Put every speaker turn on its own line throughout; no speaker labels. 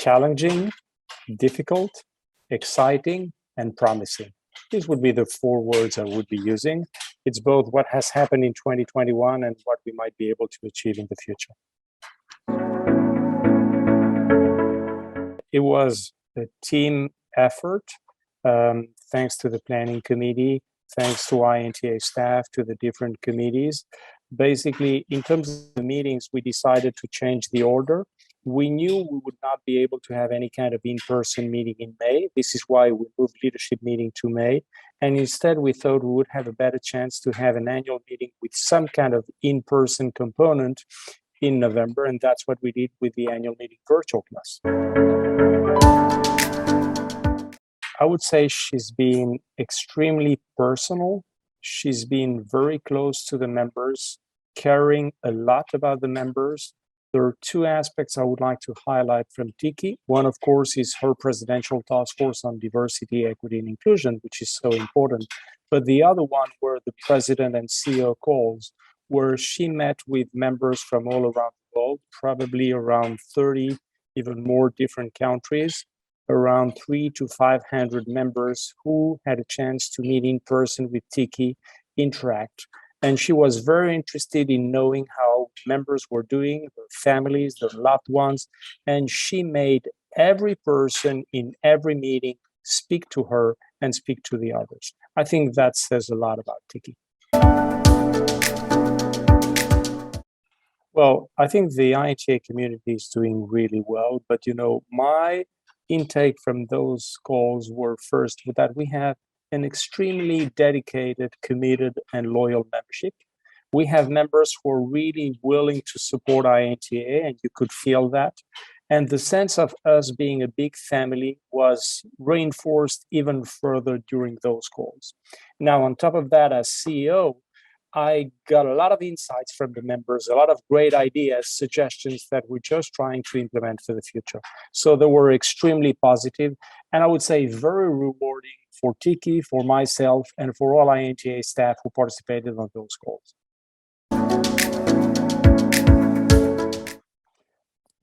challenging, difficult, exciting, and promising. These would be the four words I would be using. It's both what has happened in 2021 and what we might be able to achieve in the future. It was a team effort, thanks to the planning committee, thanks to INTA staff, to the different committees. Basically, in terms of the meetings, we decided to change the order. We knew we would not be able to have any kind of in-person meeting in May. This is why we moved leadership meeting to May. And instead, we thought we would have a better chance to have an annual meeting with some kind of in-person component in November. And that's what we did with the annual meeting virtual class. I would say she's been extremely personal. She's been very close to the members, caring a lot about the members. There are two aspects I would like to highlight from Tiki. One, of course, is her presidential task force on diversity, equity, and inclusion, which is so important. But the other one were the president and CEO calls, where she met with members from all around the world, probably around 30, even more different countries, around 300 to 500 members who had a chance to meet in person with Tiki, interact. And she was very interested in knowing how members were doing, their families, their loved ones. And she made every person in every meeting speak to her and speak to the others. I think that says a lot about Tiki. Well, I think the INTA community is doing really well, but my intake from those calls were first that we have an extremely dedicated, committed, and loyal membership. We have members who are really willing to support INTA, and you could feel that. And the sense of us being a big family was reinforced even further during those calls. Now, on top of that, as CEO, I got a lot of insights from the members, a lot of great ideas, suggestions that we're just trying to implement for the future. So they were extremely positive, and I would say very rewarding for Tiki, for myself, and for all INTA staff who participated on those calls.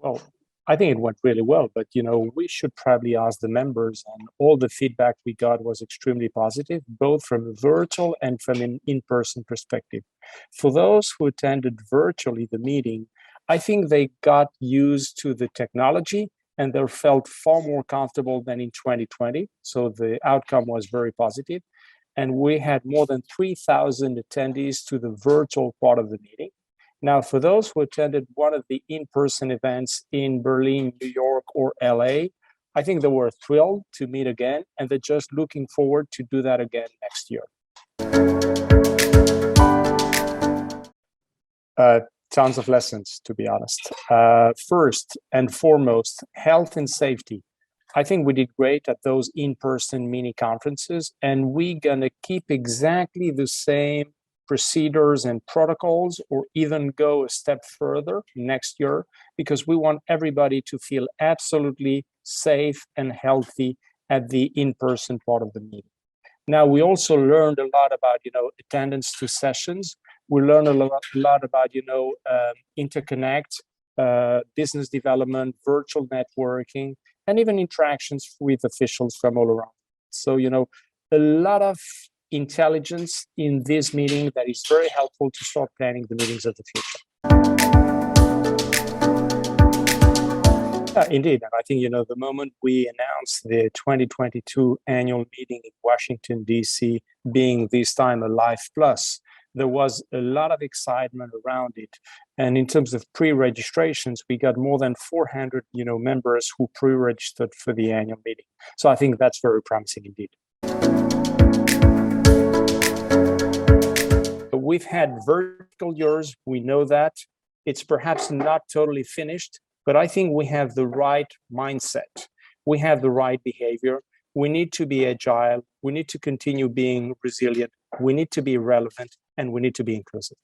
Well, I think it went really well, but we should probably ask the members, and all the feedback we got was extremely positive, both from a virtual and from an in-person perspective. For those who attended virtually the meeting, I think they got used to the technology and they felt far more comfortable than in 2020. So the outcome was very positive. And we had more than 3,000 attendees to the virtual part of the meeting. Now, for those who attended one of the in-person events in Berlin, New York, or LA, I think they were thrilled to meet again, and they're just looking forward to do that again next year. Tons of lessons, to be honest. First and foremost, health and safety. I think we did great at those in-person mini conferences, and we're gonna keep exactly the same procedures and protocols, or even go a step further next year, because we want everybody to feel absolutely safe and healthy at the in-person part of the meeting. Now, we also learned a lot about, attendance to sessions. We learned a lot about, interconnect, business development, virtual networking, and even interactions with officials from all around. So, a lot of intelligence in this meeting that is very helpful to start planning the meetings of the future. Indeed, and I think, the moment we announced the 2022 annual meeting in Washington, D.C., being this time a Live Plus, there was a lot of excitement around it. And in terms of pre-registrations, we got more than 400, members who pre-registered for the annual meeting. So I think that's very promising indeed. We've had vertical years, we know that. It's perhaps not totally finished, but I think we have the right mindset. We have the right behavior. We need to be agile. We need to continue being resilient. We need to be relevant, and we need to be inclusive.